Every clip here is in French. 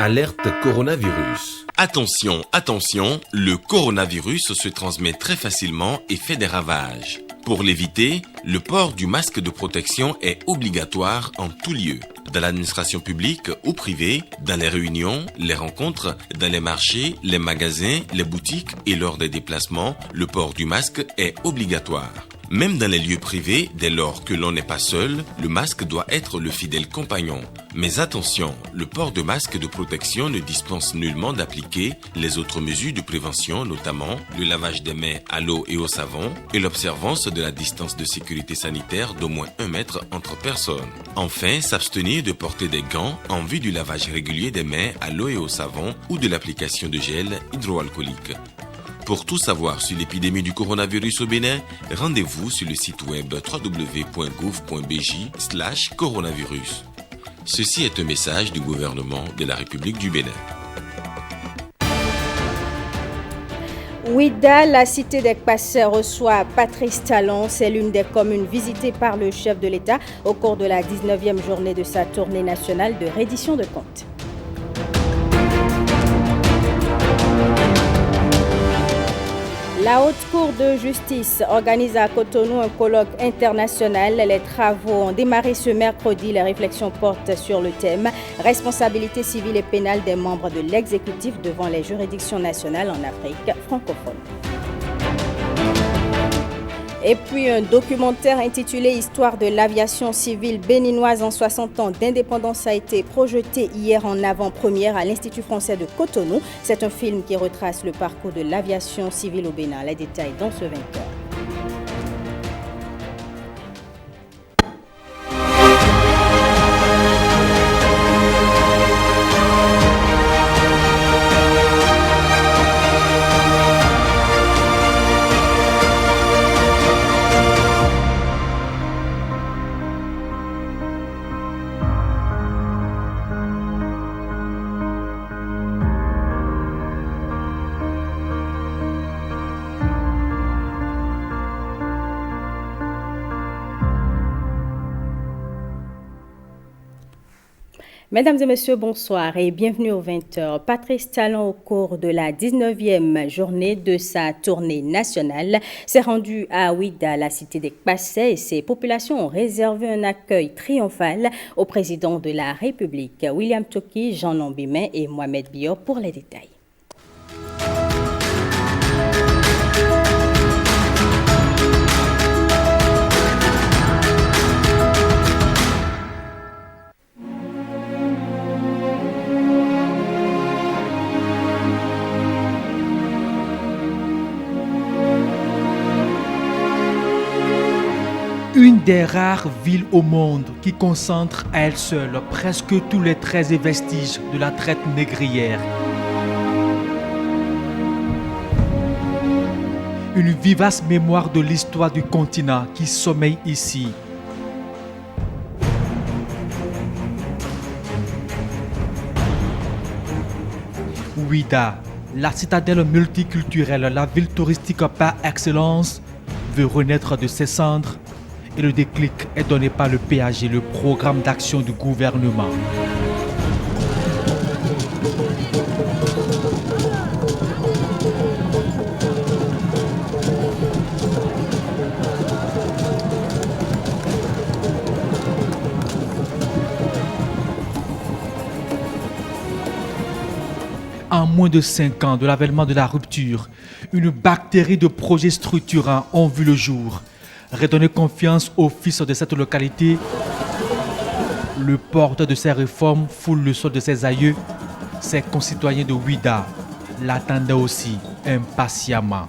Alerte coronavirus. Attention, attention, le coronavirus se transmet très facilement et fait des ravages. Pour l'éviter, le port du masque de protection est obligatoire en tout lieu. Dans l'administration publique ou privée, dans les réunions, les rencontres, dans les marchés, les magasins, les boutiques et lors des déplacements, le port du masque est obligatoire. Même dans les lieux privés, dès lors que l'on n'est pas seul, le masque doit être le fidèle compagnon. Mais attention, le port de masque de protection ne dispense nullement d'appliquer les autres mesures de prévention, notamment le lavage des mains à l'eau et au savon et l'observance de la distance de sécurité sanitaire d'au moins 1 mètre entre personnes. Enfin, s'abstenir de porter des gants en vue du lavage régulier des mains à l'eau et au savon ou de l'application de gel hydroalcoolique. Pour tout savoir sur l'épidémie du coronavirus au Bénin, rendez-vous sur le site web www.gouv.bj/coronavirus. Ceci est un message du gouvernement de la République du Bénin. Ouida, la cité d'Ekpassé reçoit Patrice Talon. C'est l'une des communes visitées par le chef de l'État au cours de la 19e journée de sa tournée nationale de reddition de comptes. La Haute Cour de justice organise à Cotonou un colloque international. Les travaux ont démarré ce mercredi. Les réflexions portent sur le thème « Responsabilité civile et pénale des membres de l'exécutif devant les juridictions nationales en Afrique francophone ». Et puis un documentaire intitulé « Histoire de l'aviation civile béninoise en 60 ans d'indépendance » a été projeté hier en avant-première à l'Institut français de Cotonou. C'est un film qui retrace le parcours de l'aviation civile au Bénin. Les détails dans ce 20h. Mesdames et messieurs, bonsoir et bienvenue au 20h. Patrice Talon, au cours de la 19e journée de sa tournée nationale, s'est rendu à Ouida, la cité d'Ekpassé, et ses populations ont réservé un accueil triomphal au président de la République, William Toki, Jean Lombimen et Mohamed Bior pour les détails. Une des rares villes au monde qui concentre à elle seule presque tous les traits et vestiges de la traite négrière. Une vivace mémoire de l'histoire du continent qui sommeille ici. Ouida, la citadelle multiculturelle, la ville touristique par excellence, veut renaître de ses cendres. Et le déclic est donné par le PAG, le programme d'action du gouvernement. En moins de 5 ans de l'avènement de la rupture, une bactérie de projets structurants ont vu le jour. Redonner confiance au fils de cette localité, le porteur de ces réformes foule le sol de ses aïeux, ses concitoyens de Ouida l'attendaient aussi impatiemment.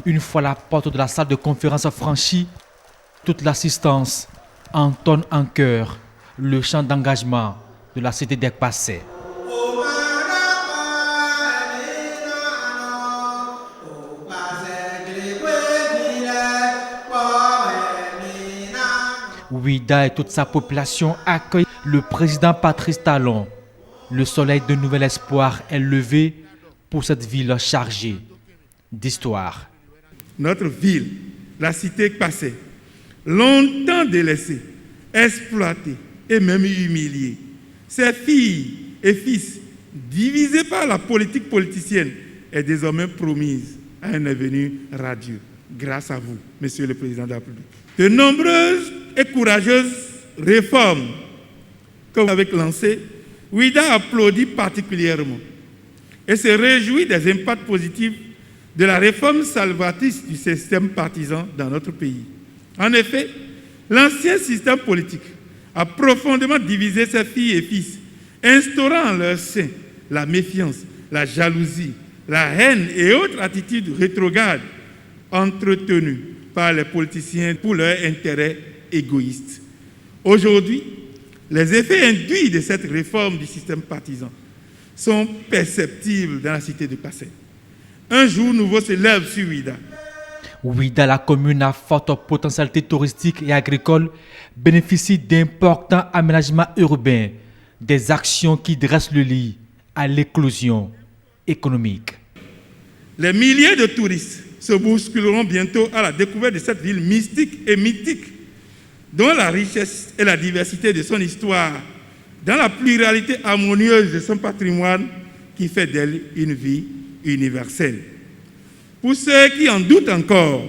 Une fois la porte de la salle de conférence franchie, toute l'assistance entonne en chœur le chant d'engagement de la cité d'Ekpassé. Ouida et toute sa population accueillent le président Patrice Talon. Le soleil de nouvel espoir est levé pour cette ville chargée d'histoire. Notre ville, la cité Kpassé, longtemps délaissée, exploitée et même humiliée. Ses filles et fils, divisés par la politique politicienne, est désormais promise à un avenir radieux, grâce à vous, Monsieur le Président de la République. De nombreuses et courageuses réformes que vous avez lancées, Ouida applaudit particulièrement et se réjouit des impacts positifs de la réforme salvatrice du système partisan dans notre pays. En effet, l'ancien système politique a profondément divisé ses filles et fils, instaurant en leur sein la méfiance, la jalousie, la haine et autres attitudes rétrogrades entretenues par les politiciens pour leurs intérêts égoïstes. Aujourd'hui, les effets induits de cette réforme du système partisan sont perceptibles dans la cité de Kpassé. Un jour nouveau se lève sur Ouida. Ouida, la commune à forte potentialité touristique et agricole, bénéficie d'importants aménagements urbains, des actions qui dressent le lit à l'éclosion économique. Les milliers de touristes se bousculeront bientôt à la découverte de cette ville mystique et mythique, dont la richesse et la diversité de son histoire, dans la pluralité harmonieuse de son patrimoine qui fait d'elle une vie universelle. Pour ceux qui en doutent encore,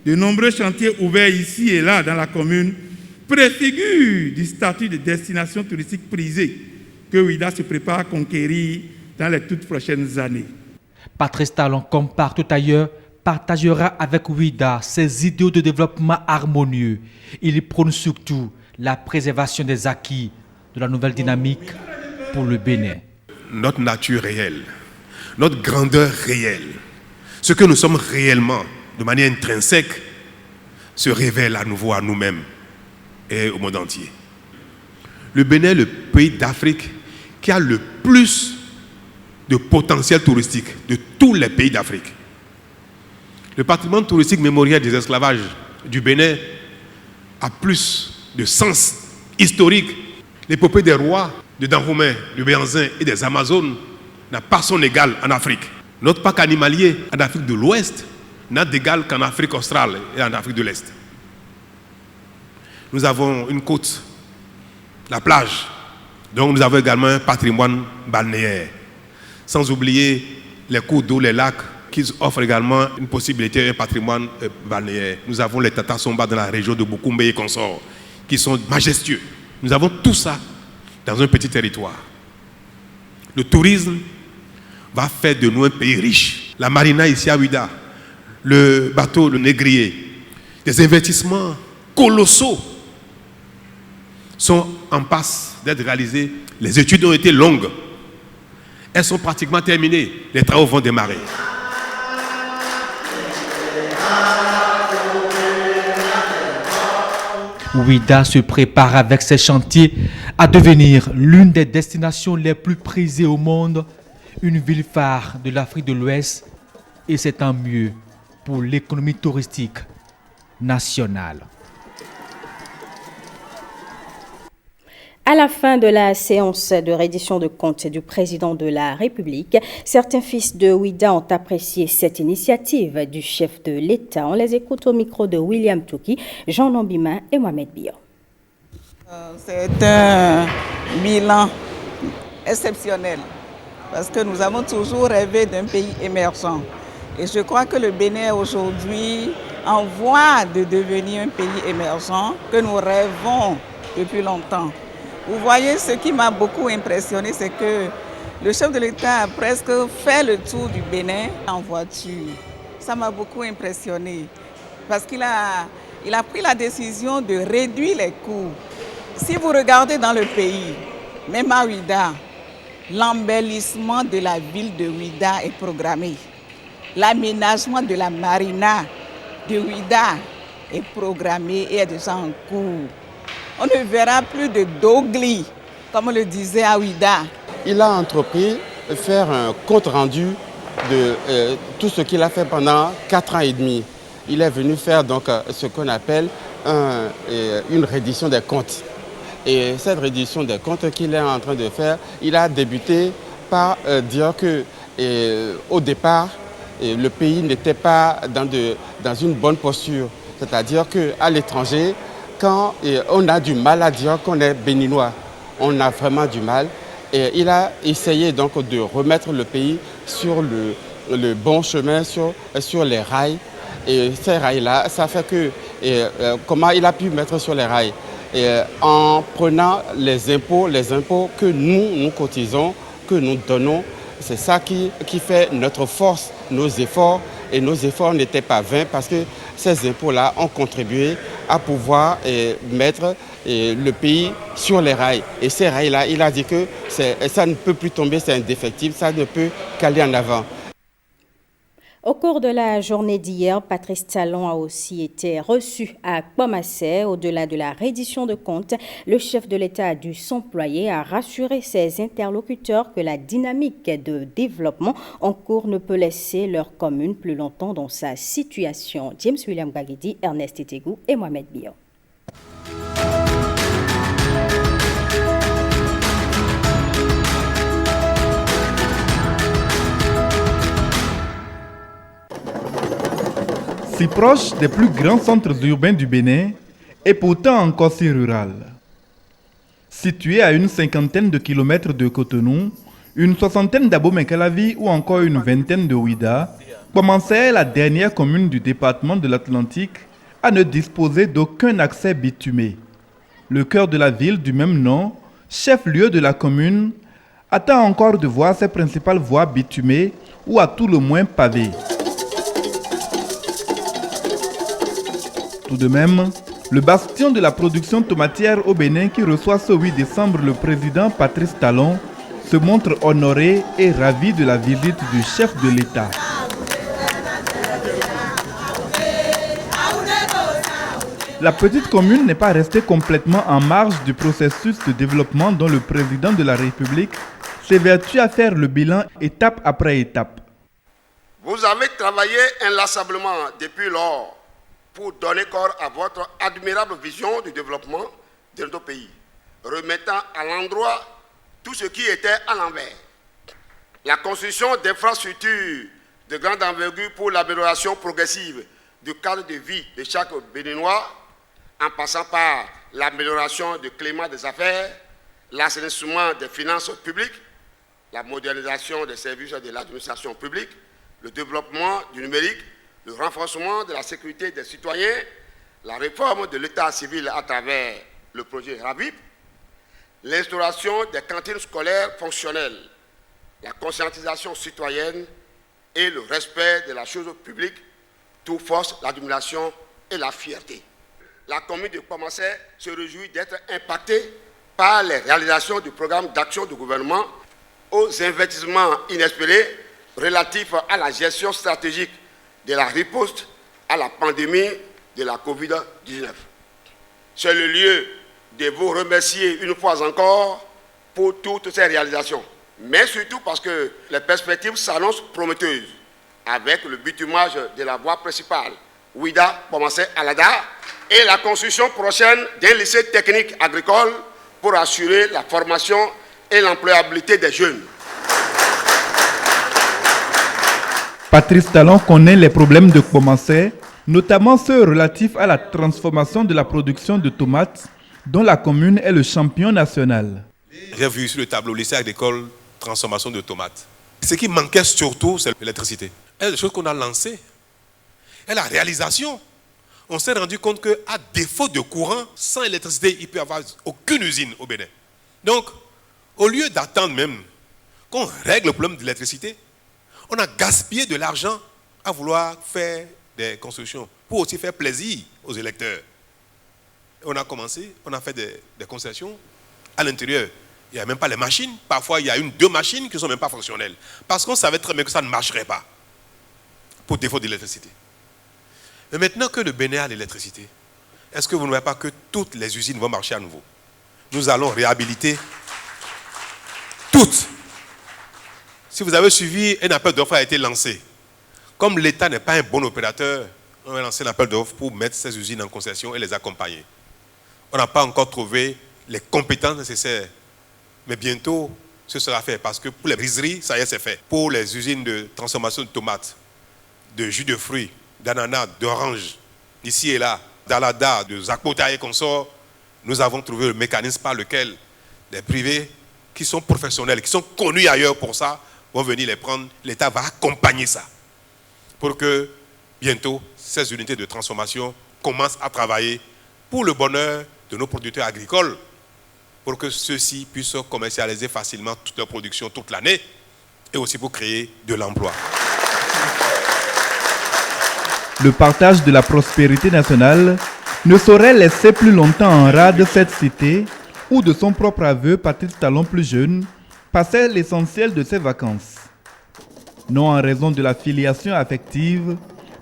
de nombreux chantiers ouverts ici et là dans la commune préfigurent du statut de destination touristique prisée que Ouida se prépare à conquérir dans les toutes prochaines années. Patrice Talon, comme partout ailleurs, partagera avec Ouida ses idéaux de développement harmonieux. Il prône surtout la préservation des acquis de la nouvelle dynamique pour le Bénin. Notre nature réelle, notre grandeur réelle, ce que nous sommes réellement, de manière intrinsèque, se révèle à nouveau à nous-mêmes et au monde entier. Le Bénin est le pays d'Afrique qui a le plus de potentiel touristique de tous les pays d'Afrique. Le patrimoine touristique mémoriel des esclavages du Bénin a plus de sens historique. L'épopée des rois de Dahomey, de Béhanzin et des Amazones n'a pas son égal en Afrique. Notre parc animalier en Afrique de l'Ouest n'a d'égal qu'en Afrique australe et en Afrique de l'Est. Nous avons une côte, la plage, donc nous avons également un patrimoine balnéaire. Sans oublier les cours d'eau, les lacs, qui offrent également une possibilité, un patrimoine balnéaire. Nous avons les Tata Somba dans la région de Bukumbe et consorts, qui sont majestueux. Nous avons tout ça dans un petit territoire. Le tourisme va faire de nous un pays riche. La marina ici à Ouida, le bateau, le négrier, des investissements colossaux sont en passe d'être réalisés. Les études ont été longues. Elles sont pratiquement terminées. Les travaux vont démarrer. Ouida se prépare avec ses chantiers à devenir l'une des destinations les plus prisées au monde, une ville phare de l'Afrique de l'Ouest, et c'est tant mieux pour l'économie touristique nationale. À la fin de la séance de reddition de comptes du président de la République, certains fils de Ouida ont apprécié cette initiative du chef de l'État. On les écoute au micro de William Touki, Jean Nambima et Mohamed Biya. C'est un bilan exceptionnel parce que nous avons toujours rêvé d'un pays émergent. Et je crois que le Bénin aujourd'hui en voie de devenir un pays émergent que nous rêvons depuis longtemps. Vous voyez, ce qui m'a beaucoup impressionné, c'est que le chef de l'État a presque fait le tour du Bénin en voiture. Ça m'a beaucoup impressionné parce qu'il a pris la décision de réduire les coûts. Si vous regardez dans le pays, même à Ouida, l'embellissement de la ville de Ouida est programmé. L'aménagement de la marina de Ouida est programmé et est déjà en cours. On ne verra plus de Dogli, comme on le disait à Ouida. Il a entrepris de faire un compte rendu de tout ce qu'il a fait pendant 4 ans et demi. Il est venu faire donc ce qu'on appelle une reddition des comptes. Et cette reddition des comptes qu'il est en train de faire, il a débuté par dire que au départ, le pays n'était pas dans une bonne posture. C'est-à-dire qu'à l'étranger, quand on a du mal à dire qu'on est béninois, on a vraiment du mal. Et il a essayé donc de remettre le pays sur le bon chemin, sur les rails. Et ces rails-là, ça fait que comment il a pu mettre sur les rails en prenant les impôts que nous cotisons, que nous donnons. C'est ça qui fait notre force, nos efforts. Et nos efforts n'étaient pas vains parce que ces impôts-là ont contribué à pouvoir mettre le pays sur les rails. Et ces rails-là, il a dit que ça ne peut plus tomber, c'est indéfectible, ça ne peut qu'aller en avant. Au cours de la journée d'hier, Patrice Talon a aussi été reçu à Kpamassé. Au-delà de la reddition de comptes, le chef de l'État a dû s'employer à rassurer ses interlocuteurs que la dynamique de développement en cours ne peut laisser leur commune plus longtemps dans sa situation. James William Gagidi, Ernest Itegou et Mohamed Bion. Si proche des plus grands centres urbains du Bénin et pourtant encore si rural. Situé à une 50aine de kilomètres de Cotonou, une 60aine d'Abomey-Calavi ou encore une 20aine de Ouida, Kpamassé est la dernière commune du département de l'Atlantique à ne disposer d'aucun accès bitumé. Le cœur de la ville du même nom, chef-lieu de la commune, attend encore de voir ses principales voies bitumées ou à tout le moins pavées. Tout de même, le bastion de la production tomatière au Bénin qui reçoit ce 8 décembre le président Patrice Talon se montre honoré et ravi de la visite du chef de l'État. La petite commune n'est pas restée complètement en marge du processus de développement dont le président de la République s'évertue à faire le bilan étape après étape. Vous avez travaillé inlassablement depuis lors pour donner corps à votre admirable vision du développement de notre pays, remettant à l'endroit tout ce qui était à l'envers. La construction d'infrastructures de grande envergure pour l'amélioration progressive du cadre de vie de chaque Béninois, en passant par l'amélioration du climat des affaires, l'assainissement des finances publiques, la modernisation des services de l'administration publique, le développement du numérique, le renforcement de la sécurité des citoyens, la réforme de l'état civil à travers le projet RAVIP, l'instauration des cantines scolaires fonctionnelles, la conscientisation citoyenne et le respect de la chose publique, tout force l'admiration et la fierté. La commune de Kpamassé se réjouit d'être impactée par les réalisations du programme d'action du gouvernement aux investissements inespérés relatifs à la gestion stratégique de la riposte à la pandémie de la Covid-19. C'est le lieu de vous remercier une fois encore pour toutes ces réalisations, mais surtout parce que les perspectives s'annoncent prometteuses avec le bitumage de la voie principale Ouida, Kpamassé, Alada et la construction prochaine d'un lycée technique agricole pour assurer la formation et l'employabilité des jeunes. Patrice Talon connaît les problèmes de Kpamassé, notamment ceux relatifs à la transformation de la production de tomates, dont la commune est le champion national. J'ai vu sur le tableau lycée agricole transformation de tomates. Ce qui manquait surtout, c'est l'électricité. Et les choses qu'on a lancées. Et la réalisation. On s'est rendu compte qu'à défaut de courant, sans électricité, il ne peut y avoir aucune usine au Bénin. Donc, au lieu d'attendre même qu'on règle le problème de l'électricité, on a gaspillé de l'argent à vouloir faire des constructions pour aussi faire plaisir aux électeurs. On a commencé, on a fait des concessions à l'intérieur. Il n'y a même pas les machines. Parfois, il y a deux machines qui ne sont même pas fonctionnelles. Parce qu'on savait très bien que ça ne marcherait pas pour défaut d'électricité. Mais maintenant que le Bénin a l'électricité, est-ce que vous ne voyez pas que toutes les usines vont marcher à nouveau? Nous allons réhabiliter toutes. Si vous avez suivi, un appel d'offres a été lancé. Comme l'État n'est pas un bon opérateur, on a lancé un appel d'offres pour mettre ces usines en concession et les accompagner. On n'a pas encore trouvé les compétences nécessaires. Mais bientôt, ce sera fait. Parce que pour les briseries, ça y est, c'est fait. Pour les usines de transformation de tomates, de jus de fruits, d'ananas, d'orange, ici et là, d'alada, de zakpota et consorts, nous avons trouvé le mécanisme par lequel les privés qui sont professionnels, qui sont connus ailleurs pour ça, vont venir les prendre. L'État va accompagner ça pour que bientôt ces unités de transformation commencent à travailler pour le bonheur de nos producteurs agricoles, pour que ceux-ci puissent commercialiser facilement toute leur production toute l'année et aussi pour créer de l'emploi. Le partage de la prospérité nationale ne saurait laisser plus longtemps en rade cette cité où, de son propre aveu, Patrice Talon plus jeune passait l'essentiel de ses vacances. Non en raison de la filiation affective,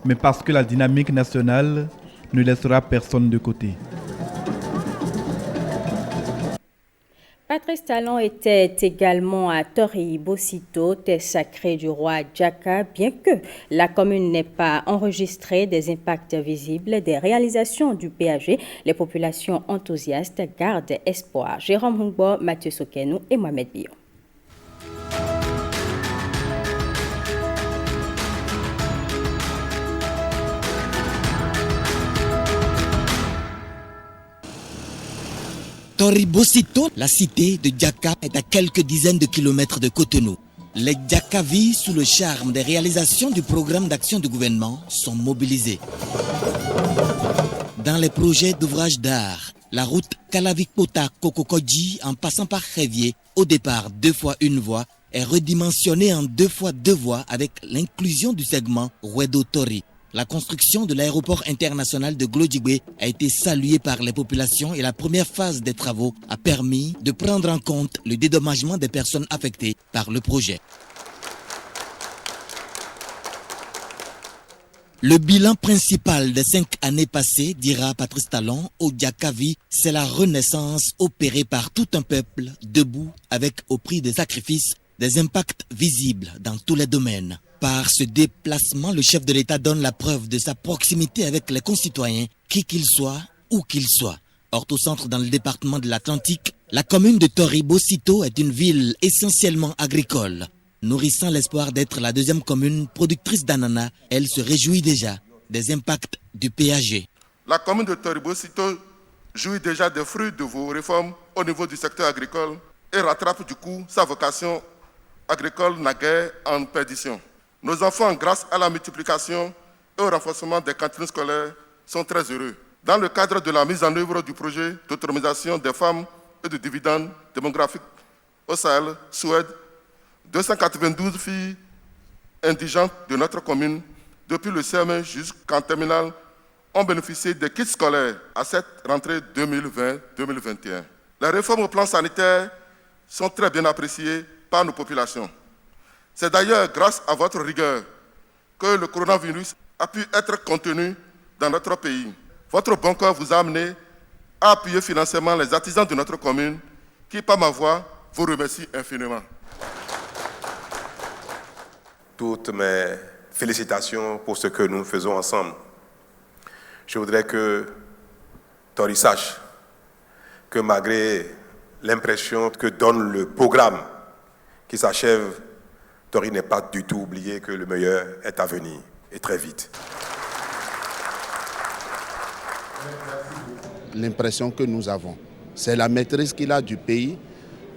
mais parce que la dynamique nationale ne laissera personne de côté. Patrice Talon était également à Tori-Bosito, terre sacrée du roi Djaka, bien que la commune n'ait pas enregistré des impacts visibles des réalisations du PAG. Les populations enthousiastes gardent espoir. Jérôme Hungbo, Mathieu Sokenou et Mohamed Bion. Tori-Bosito, la cité de Djaka, est à quelques dizaines de kilomètres de Cotonou. Les Djakavis, sous le charme des réalisations du programme d'action du gouvernement, sont mobilisés. Dans les projets d'ouvrages d'art, la route Kalavik-Pota-Kokokodji, en passant par Révier, au départ 2 fois 1 voie, est redimensionnée en 2 fois 2 voies avec l'inclusion du segment Wedo-Tori. La construction de l'aéroport international de Glodjigwe a été saluée par les populations et la première phase des travaux a permis de prendre en compte le dédommagement des personnes affectées par le projet. Le bilan principal des 5 années passées, dira Patrice Talon, au Djakavi, c'est la renaissance opérée par tout un peuple debout avec, au prix des sacrifices, des impacts visibles dans tous les domaines. Par ce déplacement, le chef de l'État donne la preuve de sa proximité avec les concitoyens, qui qu'ils soient, où qu'ils soient. Orthocentre dans le département de l'Atlantique, la commune de Tori-Bosito est une ville essentiellement agricole. Nourrissant l'espoir d'être la 2e commune productrice d'ananas, elle se réjouit déjà des impacts du PAG. La commune de Tori-Bosito jouit déjà des fruits de vos réformes au niveau du secteur agricole et rattrape du coup sa vocation agricole naguère en perdition. Nos enfants, grâce à la multiplication et au renforcement des cantines scolaires, sont très heureux. Dans le cadre de la mise en œuvre du projet d'autonomisation des femmes et de dividendes démographiques au Sahel, Suède, 292 filles indigentes de notre commune, depuis le CM1 jusqu'en terminale, ont bénéficié des kits scolaires à cette rentrée 2020-2021. Les réformes au plan sanitaire sont très bien appréciées par nos populations. C'est d'ailleurs grâce à votre rigueur que le coronavirus a pu être contenu dans notre pays. Votre bon cœur vous a amené à appuyer financièrement les artisans de notre commune qui, par ma voix, vous remercient infiniment. Toutes mes félicitations pour ce que nous faisons ensemble. Je voudrais que Tori sache que malgré l'impression que donne le programme qui s'achève, Tori n'est pas du tout oublié que le meilleur est à venir, et très vite. L'impression que nous avons, c'est la maîtrise qu'il a du pays,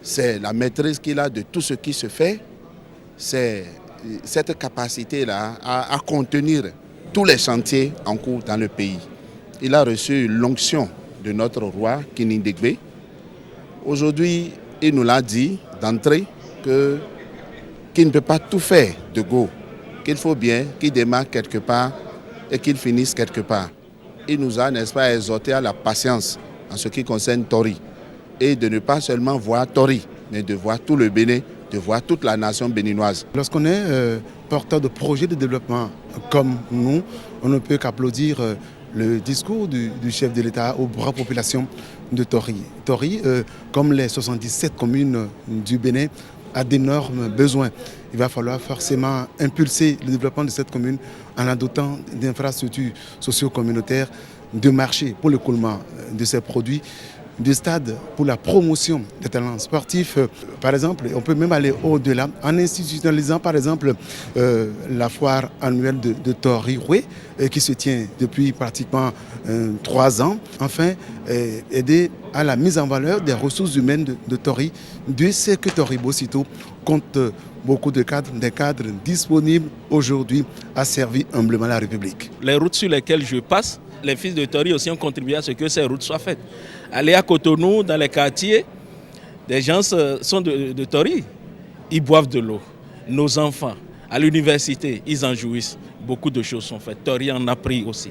c'est la maîtrise qu'il a de tout ce qui se fait, c'est cette capacité-là à contenir tous les chantiers en cours dans le pays. Il a reçu l'onction de notre roi Kinindegbe. Aujourd'hui, il nous l'a dit d'entrée qu'il ne peut pas tout faire de go, qu'il faut bien qu'il démarre quelque part et qu'il finisse quelque part. Il nous a, n'est-ce pas, exhorté à la patience en ce qui concerne Tori et de ne pas seulement voir Tori, mais de voir tout le Bénin, de voir toute la nation béninoise. Lorsqu'on est porteur de projets de développement comme nous, on ne peut qu'applaudir le discours du chef de l'État aux braves populations de Tori. Tori, comme les 77 communes du Bénin, a d'énormes besoins. Il va falloir forcément impulser le développement de cette commune en la dotant d'infrastructures socio-communautaires, de marchés pour l'écoulement de ces produits, du stade pour la promotion des talents sportifs. Par exemple, on peut même aller au-delà en institutionnalisant par exemple la foire annuelle de Tori-Roué qui se tient depuis pratiquement 3 ans. Enfin, aider à la mise en valeur des ressources humaines de Tori. Dieu sait que Tori Bocito compte beaucoup de cadres, des cadres disponibles aujourd'hui à servir humblement la République. Les routes sur lesquelles je passe, les fils de Tori aussi ont contribué à ce que ces routes soient faites. Aller à Cotonou, dans les quartiers, des gens sont de Tori, ils boivent de l'eau. Nos enfants, à l'université, ils en jouissent. Beaucoup de choses sont faites. Tori en a pris aussi.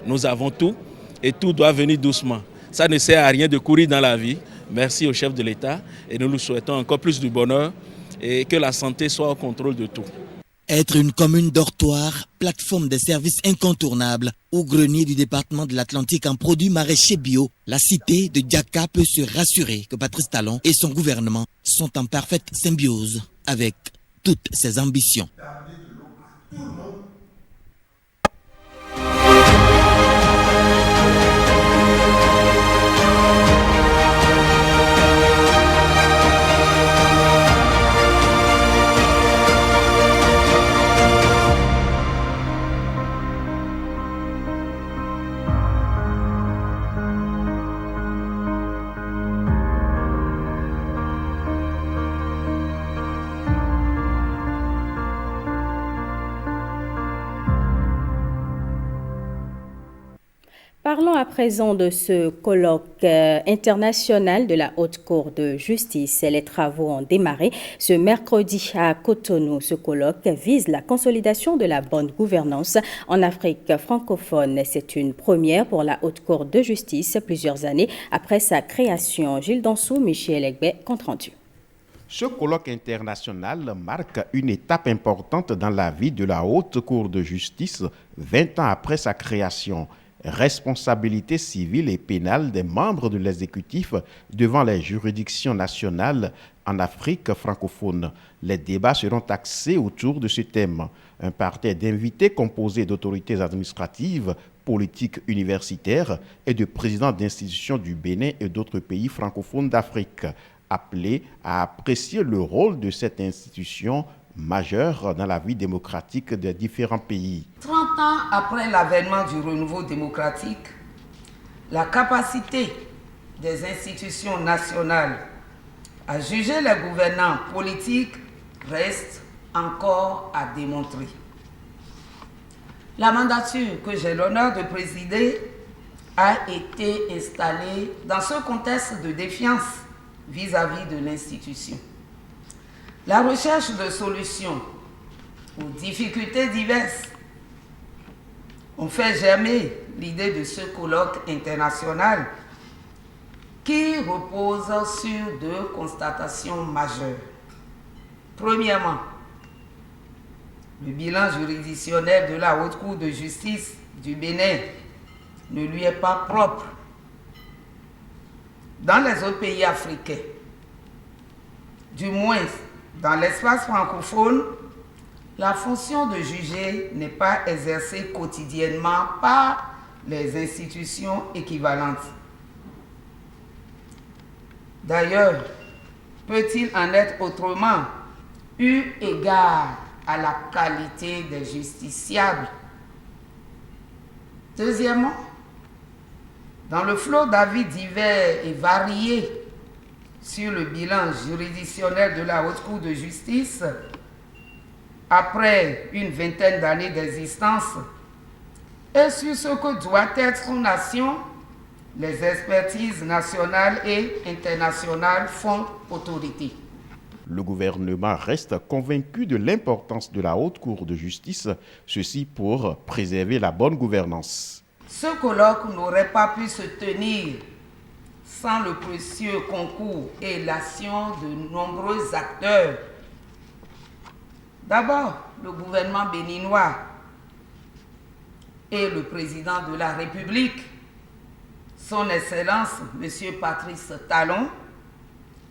Nous avons tout et tout doit venir doucement. Ça ne sert à rien de courir dans la vie. Merci au chef de l'État et nous lui souhaitons encore plus de bonheur et que la santé soit au contrôle de tout. Être une commune dortoir, plateforme des services incontournables ou grenier du département de l'Atlantique en produits maraîchers bio, la cité de Diaka peut se rassurer que Patrice Talon et son gouvernement sont en parfaite symbiose avec toutes ses ambitions. Parlons à présent de ce colloque international de la Haute Cour de justice. Les travaux ont démarré ce mercredi à Cotonou. Ce colloque vise la consolidation de la bonne gouvernance en Afrique francophone. C'est une première pour la Haute Cour de justice plusieurs années après sa création. Gilles Dansou, Michel Egbe, compte rendu. Ce colloque international marque une étape importante dans la vie de la Haute Cour de justice 20 ans après sa création. Responsabilité civile et pénale des membres de l'exécutif devant les juridictions nationales en Afrique francophone. Les débats seront axés autour de ce thème. Un parterre d'invités composé d'autorités administratives, politiques universitaires et de présidents d'institutions du Bénin et d'autres pays francophones d'Afrique, appelés à apprécier le rôle de cette institution majeure dans la vie démocratique des différents pays. 30 ans après l'avènement du renouveau démocratique, la capacité des institutions nationales à juger les gouvernants politiques reste encore à démontrer. La mandature que j'ai l'honneur de présider a été installée dans ce contexte de défiance vis-à-vis de l'institution. La recherche de solutions aux difficultés diverses ont fait germer l'idée de ce colloque international qui repose sur 2 constatations majeures. Premièrement, le bilan juridictionnel de la Haute Cour de justice du Bénin ne lui est pas propre. Dans les autres pays africains, du moins dans l'espace francophone, la fonction de juger n'est pas exercée quotidiennement par les institutions équivalentes. D'ailleurs, peut-il en être autrement, eu égard à la qualité des justiciables? Deuxièmement, dans le flot d'avis divers et variés sur le bilan juridictionnel de la Haute Cour de justice, après une vingtaine d'années d'existence, et sur ce que doit être son action, les expertises nationales et internationales font autorité. Le gouvernement reste convaincu de l'importance de la Haute Cour de justice, ceci pour préserver la bonne gouvernance. Ce colloque n'aurait pas pu se tenir sans le précieux concours et l'action de nombreux acteurs. D'abord, le gouvernement béninois et le président de la République, son Excellence, M. Patrice Talon,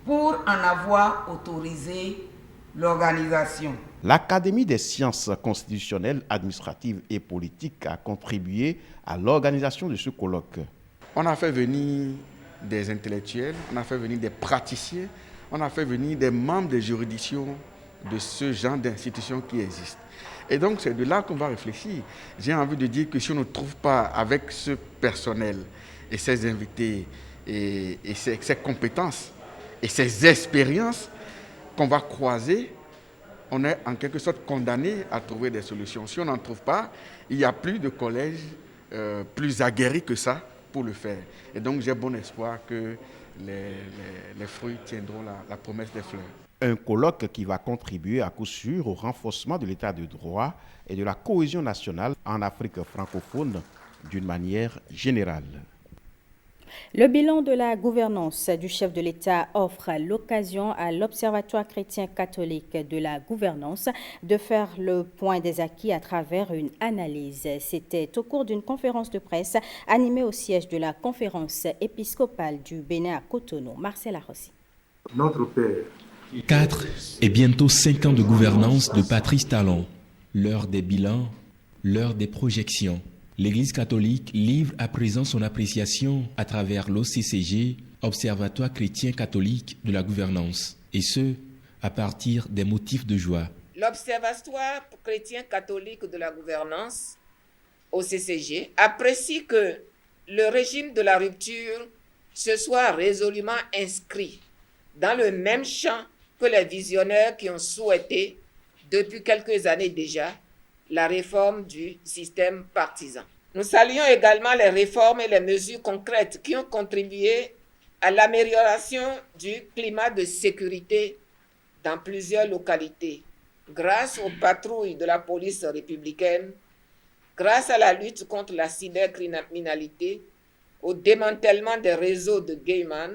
pour en avoir autorisé l'organisation. L'Académie des sciences constitutionnelles, administratives et politiques a contribué à l'organisation de ce colloque. On a fait venir des intellectuels, on a fait venir des praticiens, on a fait venir des membres des juridictions de ce genre d'institutions qui existent. Et donc c'est de là qu'on va réfléchir. J'ai envie de dire que si on ne trouve pas avec ce personnel et ces invités et ces compétences et ces expériences qu'on va croiser, on est en quelque sorte condamné à trouver des solutions. Si on n'en trouve pas, il n'y a plus de collèges plus aguerris que ça pour le faire. Et donc j'ai bon espoir que les fruits tiendront la promesse des fleurs. Un colloque qui va contribuer à coup sûr au renforcement de l'état de droit et de la cohésion nationale en Afrique francophone d'une manière générale. Le bilan de la gouvernance du chef de l'État offre l'occasion à l'Observatoire chrétien catholique de la gouvernance de faire le point des acquis à travers une analyse. C'était au cours d'une conférence de presse animée au siège de la conférence épiscopale du Bénin à Cotonou. Marcel Arrossi. Notre Père. 4 et bientôt 5 ans de gouvernance de Patrice Talon. L'heure des bilans, l'heure des projections. L'Église catholique livre à présent son appréciation à travers l'OCCG, Observatoire chrétien catholique de la gouvernance, et ce, à partir des motifs de joie. L'Observatoire chrétien catholique de la gouvernance, OCCG, apprécie que le régime de la rupture se soit résolument inscrit dans le même champ que les visionnaires qui ont souhaité, depuis quelques années déjà, la réforme du système partisan. Nous saluons également les réformes et les mesures concrètes qui ont contribué à l'amélioration du climat de sécurité dans plusieurs localités, grâce aux patrouilles de la police républicaine, grâce à la lutte contre la cybercriminalité, au démantèlement des réseaux de gayman,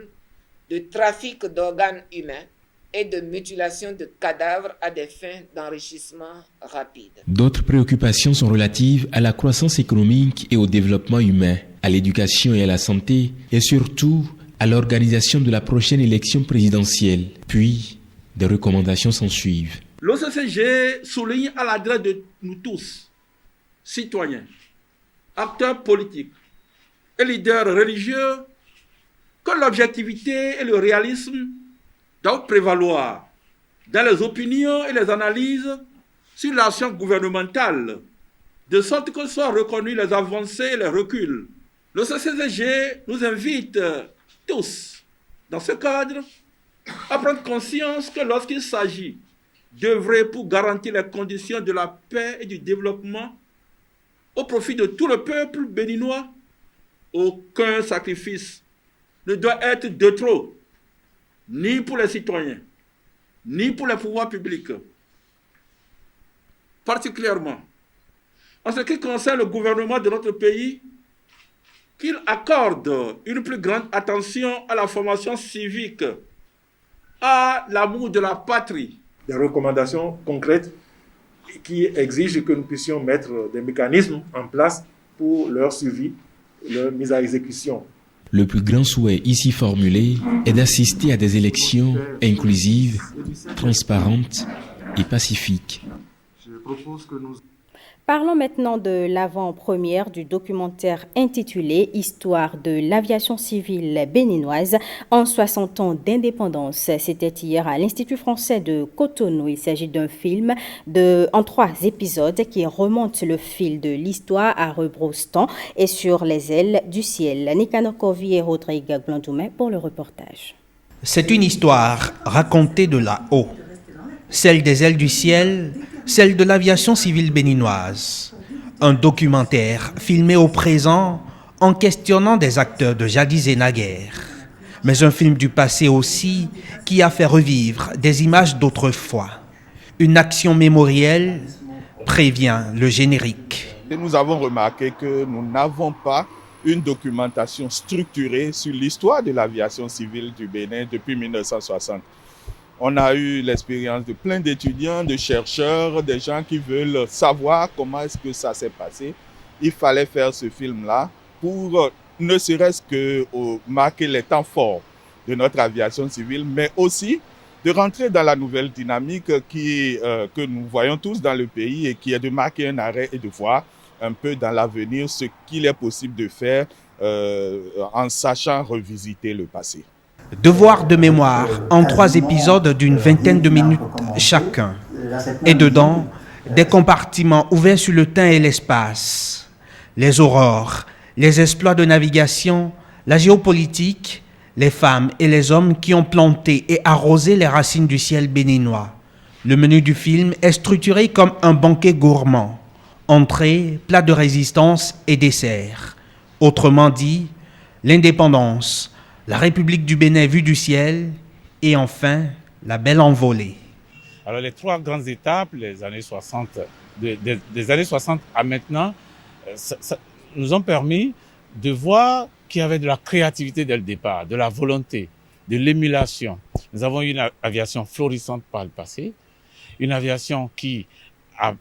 de trafic d'organes humains et de mutilation de cadavres à des fins d'enrichissement rapide. D'autres préoccupations sont relatives à la croissance économique et au développement humain, à l'éducation et à la santé, et surtout à l'organisation de la prochaine élection présidentielle. Puis, des recommandations s'en suivent. L'OCCG souligne à l'adresse de nous tous, citoyens, acteurs politiques et leaders religieux, que l'objectivité et le réalisme doivent prévaloir dans les opinions et les analyses sur l'action gouvernementale, de sorte que soient reconnus les avancées et les reculs. Le CCG nous invite tous, dans ce cadre, à prendre conscience que lorsqu'il s'agit d'œuvrer pour garantir les conditions de la paix et du développement au profit de tout le peuple béninois, aucun sacrifice ne doit être de trop, ni pour les citoyens, ni pour les pouvoirs publics. Particulièrement, en ce qui concerne le gouvernement de notre pays, qu'il accorde une plus grande attention à la formation civique, à l'amour de la patrie. Des recommandations concrètes qui exigent que nous puissions mettre des mécanismes en place pour leur suivi, leur mise à exécution. Le plus grand souhait ici formulé est d'assister à des élections inclusives, transparentes et pacifiques. Je propose que nous... Parlons maintenant de l'avant-première du documentaire intitulé « Histoire de l'aviation civile béninoise en 60 ans d'indépendance ». C'était hier à l'Institut français de Cotonou. Il s'agit d'un film en 3 épisodes qui remonte le fil de l'histoire à rebrousse-temps et sur les ailes du ciel. Nicanor Kovi et Rodrigue Blandoumé pour le reportage. C'est une histoire racontée de là-haut, celle des ailes du ciel, celle de l'aviation civile béninoise. Un documentaire filmé au présent en questionnant des acteurs de jadis et naguère. Mais un film du passé aussi qui a fait revivre des images d'autrefois. Une action mémorielle prévient le générique. Et nous avons remarqué que nous n'avons pas une documentation structurée sur l'histoire de l'aviation civile du Bénin depuis 1960. On a eu l'expérience de plein d'étudiants, de chercheurs, des gens qui veulent savoir comment est-ce que ça s'est passé. Il fallait faire ce film-là pour ne serait-ce que marquer les temps forts de notre aviation civile, mais aussi de rentrer dans la nouvelle dynamique que nous voyons tous dans le pays et qui est de marquer un arrêt et de voir un peu dans l'avenir ce qu'il est possible de faire en sachant revisiter le passé. Devoir de mémoire en 3 épisodes d'une vingtaine de minutes chacun. Et dedans, des compartiments ouverts sur le temps et l'espace. Les aurores, les exploits de navigation, la géopolitique, les femmes et les hommes qui ont planté et arrosé les racines du ciel béninois. Le menu du film est structuré comme un banquet gourmand. Entrée, plat de résistance et dessert. Autrement dit, l'indépendance, la République du Bénin vue du ciel et enfin la belle envolée. Alors les 3 grandes étapes, les années 60, des années 60 à maintenant, ça nous ont permis de voir qu'il y avait de la créativité dès le départ, de la volonté, de l'émulation. Nous avons eu une aviation florissante par le passé, une aviation qui a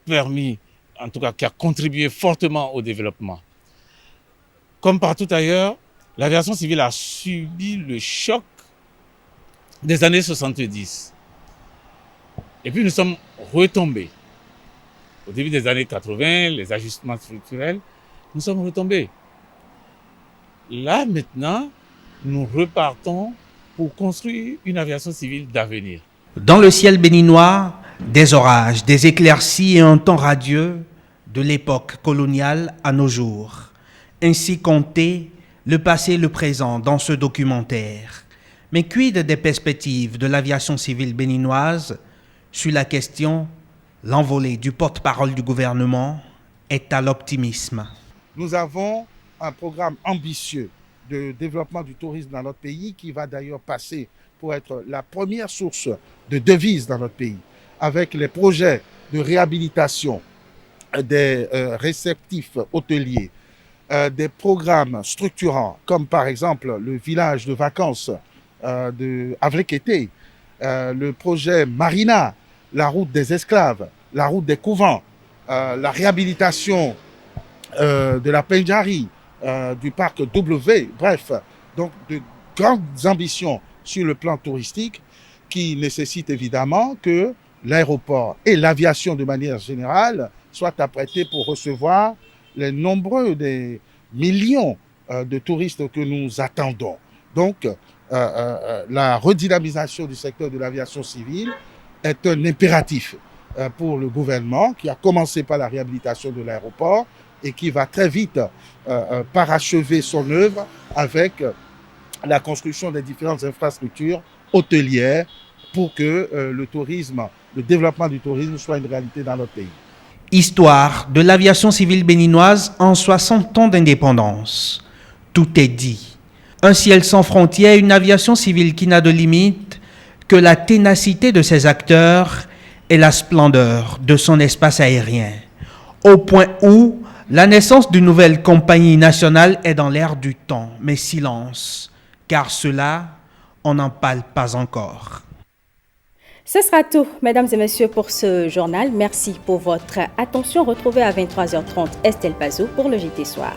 permis, en tout cas qui a contribué fortement au développement. Comme partout ailleurs, l'aviation civile a subi le choc des années 70. Et puis nous sommes retombés. Au début des années 80, les ajustements structurels, nous sommes retombés. Là, maintenant, nous repartons pour construire une aviation civile d'avenir. Dans le ciel béninois, des orages, des éclaircies et un temps radieux de l'époque coloniale à nos jours. Ainsi compté le passé et le présent dans ce documentaire. Mais quid des perspectives de l'aviation civile béninoise sur la question, l'envolée du porte-parole du gouvernement est à l'optimisme. Nous avons un programme ambitieux de développement du tourisme dans notre pays qui va d'ailleurs passer pour être la première source de devises dans notre pays, avec les projets de réhabilitation des réceptifs hôteliers, des programmes structurants comme par exemple le village de vacances de Avlekété, le projet Marina, la route des esclaves, la route des couvents, la réhabilitation de la Pendjari, du parc W, bref, donc de grandes ambitions sur le plan touristique qui nécessitent évidemment que l'aéroport et l'aviation de manière générale soient apprêtés pour recevoir les nombreux des millions de touristes que nous attendons. Donc, la redynamisation du secteur de l'aviation civile est un impératif pour le gouvernement qui a commencé par la réhabilitation de l'aéroport et qui va très vite parachever son œuvre avec la construction des différentes infrastructures hôtelières pour que le tourisme, le développement du tourisme soit une réalité dans notre pays. Histoire de l'aviation civile béninoise en 60 ans d'indépendance. Tout est dit. Un ciel sans frontières, une aviation civile qui n'a de limite que la ténacité de ses acteurs et la splendeur de son espace aérien. Au point où la naissance d'une nouvelle compagnie nationale est dans l'air du temps, mais silence, car cela, on n'en parle pas encore. Ce sera tout, mesdames et messieurs, pour ce journal. Merci pour votre attention. Retrouvez à 23h30 Estelle Bazou pour le JT Soir.